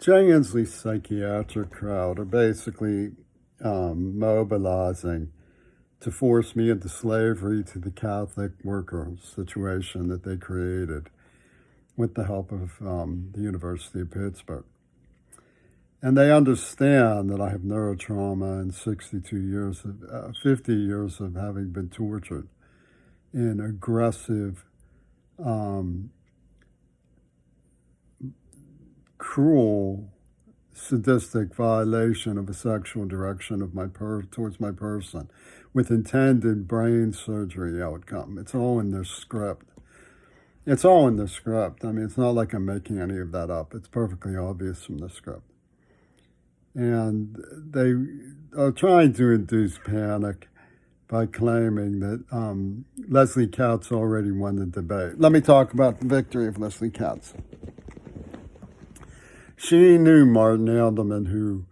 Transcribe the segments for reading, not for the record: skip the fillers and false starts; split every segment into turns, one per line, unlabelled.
Jay Inslee's psychiatric crowd are basically mobilizing to force me into slavery to the Catholic worker situation that they created with the help of the University of Pittsburgh. And they understand that I have neurotrauma and 50 years of having been tortured in aggressive, cruel, sadistic violation of a sexual direction of towards my person, with intended brain surgery outcome. It's all in their script. It's all in the script. I mean, it's not like I'm making any of that up. It's perfectly obvious from the script. And they are trying to induce panic by claiming that Leslie Katz already won the debate. Let me talk about the victory of Leslie Katz. She knew Martin Edelman, who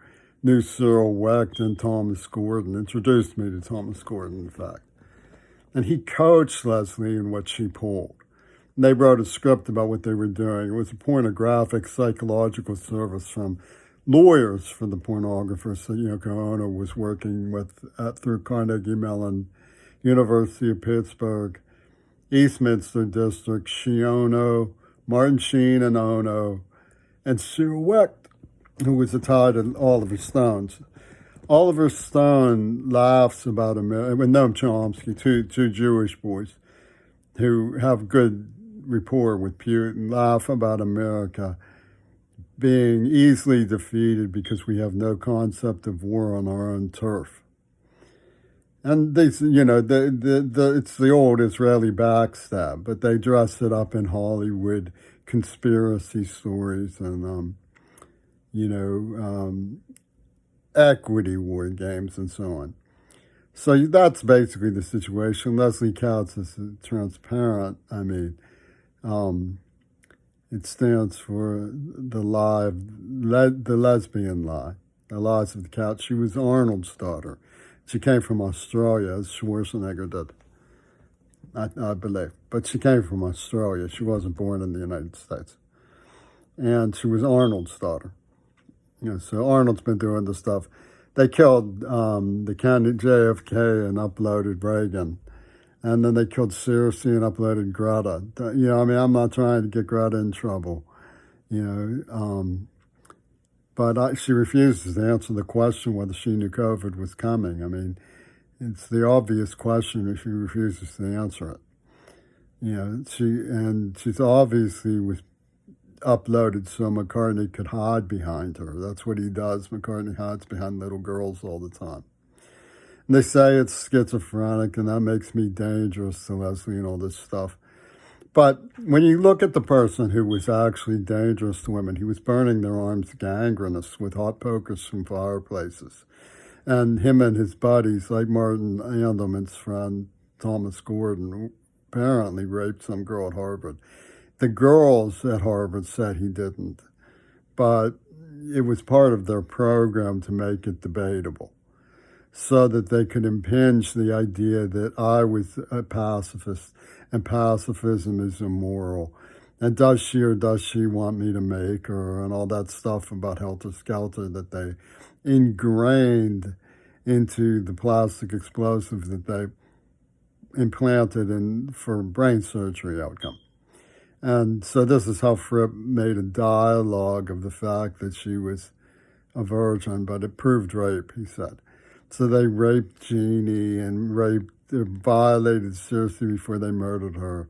knew Cyril Wecht and Thomas Gordon, introduced me to Thomas Gordon, in fact. And he coached Leslie in what she pulled. And they wrote a script about what they were doing. It was a pornographic psychological service from lawyers for the pornographers that Yoko Ono was working with through Carnegie Mellon, University of Pittsburgh, Eastminster District, Shiono, Martin Sheen and Ono, and Cyril Wecht, who was tied to Oliver Stone's. Oliver Stone laughs about America, with Noam Chomsky, two Jewish boys who have good rapport with Putin, laugh about America being easily defeated because we have no concept of war on our own turf. And they, it's the old Israeli backstab, but they dress it up in Hollywood conspiracy stories and, equity war games and so on. So that's basically the situation. Leslie Katz is transparent. I mean, it stands for the lesbian lie, the lies of the Katz. She was Arnold's daughter. She came from Australia, as Schwarzenegger did, I believe. But she came from Australia. She wasn't born in the United States. And she was Arnold's daughter. So Arnold's been doing this stuff. They killed the candidate JFK and uploaded Reagan. And then they killed Cersei and uploaded Greta. I'm not trying to get Greta in trouble, but she refuses to answer the question whether she knew COVID was coming. I mean, it's the obvious question if she refuses to answer it. She's obviously was uploaded so McCartney could hide behind her. That's what he does. McCartney hides behind little girls all the time. And they say it's schizophrenic, and that makes me dangerous to Leslie and all this stuff. But when you look at the person who was actually dangerous to women, he was burning their arms gangrenous with hot pokers from fireplaces. And him and his buddies, like Martin Edelman's friend, Thomas Gordon, apparently raped some girl at Harvard. The girls at Harvard said he didn't, but it was part of their program to make it debatable, so that they could impinge the idea that I was a pacifist and pacifism is immoral. And does she or does she want me to make her, and all that stuff about helter-skelter that they ingrained into the plastic explosive that they implanted in for brain surgery outcome. And so this is how Fripp made a dialogue of the fact that she was a virgin, but it proved rape, he said. So they raped Jeannie and violated Cersei before they murdered her.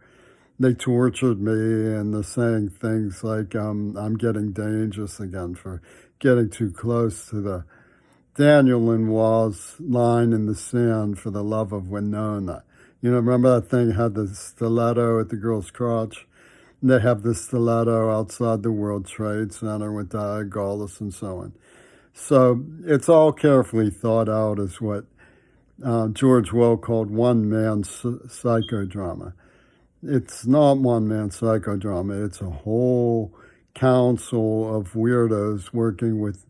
They tortured me, and they're saying things like, I'm getting dangerous again for getting too close to the Daniel Lenoir's line in the sand for the love of Winona. Remember that thing had the stiletto at the girl's crotch? They have the stiletto outside the World Trade Center with Diane Gaulis and so on. So it's all carefully thought out as what George Will called one-man psychodrama. It's not one-man psychodrama. It's a whole council of weirdos working with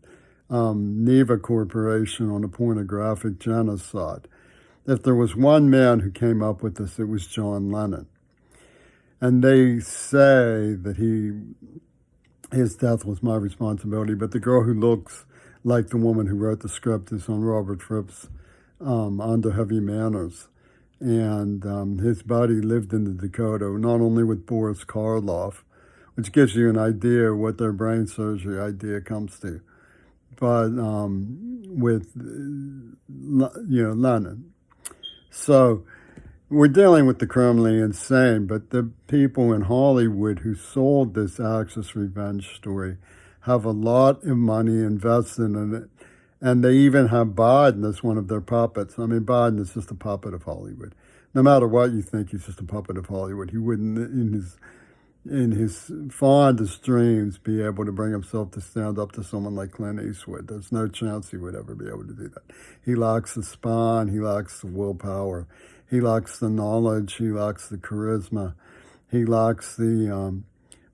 Neva Corporation on a pornographic genocide. If there was one man who came up with this, it was John Lennon. And they say that he his death was my responsibility. But the girl who looks like the woman who wrote the script is on Robert Fripp's Under Heavy Manners. And his buddy lived in the Dakota, not only with Boris Karloff, which gives you an idea what their brain surgery idea comes to, but with, Lennon. So we're dealing with the criminally insane, but the people in Hollywood who sold this Axis revenge story have a lot of money invested in it. And they even have Biden as one of their puppets. I mean, Biden is just a puppet of Hollywood. No matter what you think, he's just a puppet of Hollywood. He wouldn't, in his fondest dreams, be able to bring himself to stand up to someone like Clint Eastwood. There's no chance he would ever be able to do that. He lacks the spine. He lacks the willpower. He lacks the knowledge. He lacks the charisma. He lacks the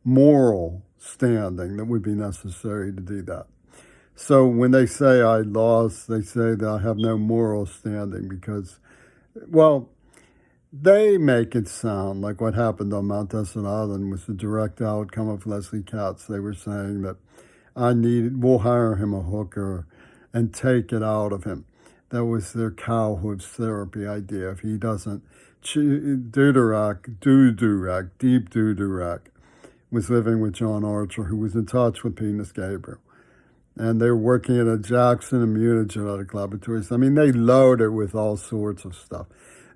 moral standing that would be necessary to do that. So when they say I lost, they say that I have no moral standing because, well, they make it sound like what happened on Mount Desert Island was the direct outcome of Leslie Katz. They were saying that we'll hire him a hooker and take it out of him. That was their cowhoods therapy idea. If he doesn't, Deep Dudurak was living with John Archer, who was in touch with Penis Gabriel. And they were working at a Jackson Immunogenetic Laboratories. I mean, they loaded it with all sorts of stuff.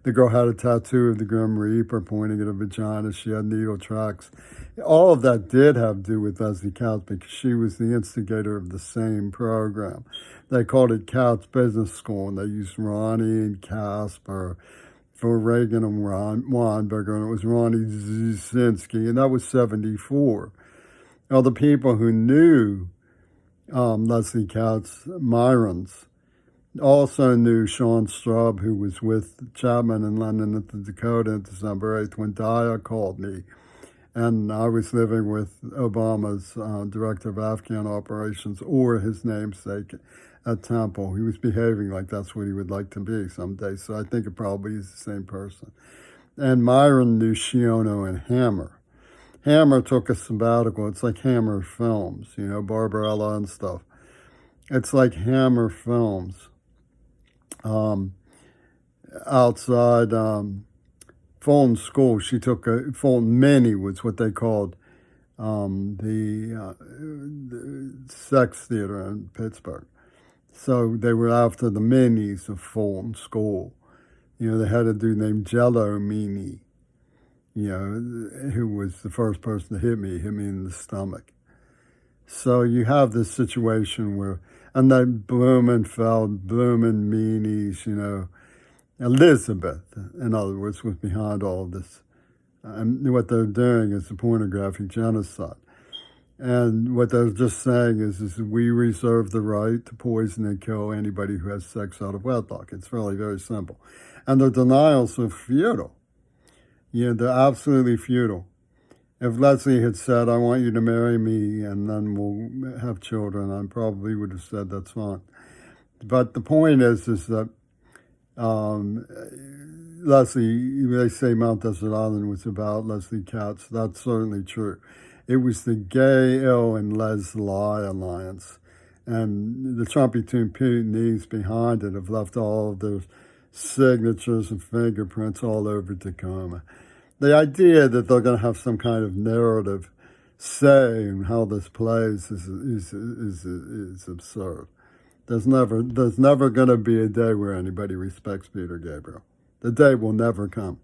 The girl had a tattoo of the Grim Reaper pointing at her vagina. She had needle tracks. All of that did have to do with Leslie Katz because she was the instigator of the same program. They called it Katz Business School, and they used Ronnie and Casper for Reagan and Weinberger, and it was Ronnie Zisinski, and that was 1974. Now, the people who knew Leslie Katz, Myrons, also knew Sean Straub, who was with Chapman in London at the Dakota on December 8th when Daya called me. And I was living with Obama's director of Afghan operations, or his namesake at Temple. He was behaving like that's what he would like to be someday. So I think it probably is the same person. And Myron knew Shiono and Hammer. Hammer took a sabbatical. It's like Hammer Films, Barbarella and stuff. It's like Hammer Films. Outside Fulton School, she took Fulton Mini was what they called the sex theater in Pittsburgh. So they were after the minis of Fulton School. They had a dude named Jello Meany, who was the first person to hit me in the stomach. So you have this situation where, and then Blumenfeld, Blumen Meanies, Elizabeth, in other words, was behind all of this. And what they're doing is the pornographic genocide. And what they're just saying is we reserve the right to poison and kill anybody who has sex out of wedlock. It's really very simple. And their denials are futile. They're absolutely futile. If Leslie had said, I want you to marry me and then we'll have children, I probably would have said that's fine. But the point is that Leslie, they say Mount Desert Island was about Leslie Katz. That's certainly true. It was the Gay, Ill, and Les Lie alliance. And the Trumpy-Toon Putinees behind it have left all of their signatures and fingerprints all over Tacoma. The idea that they're going to have some kind of narrative say in how this plays is absurd. There's never going to be a day where anybody respects Peter Gabriel. The day will never come.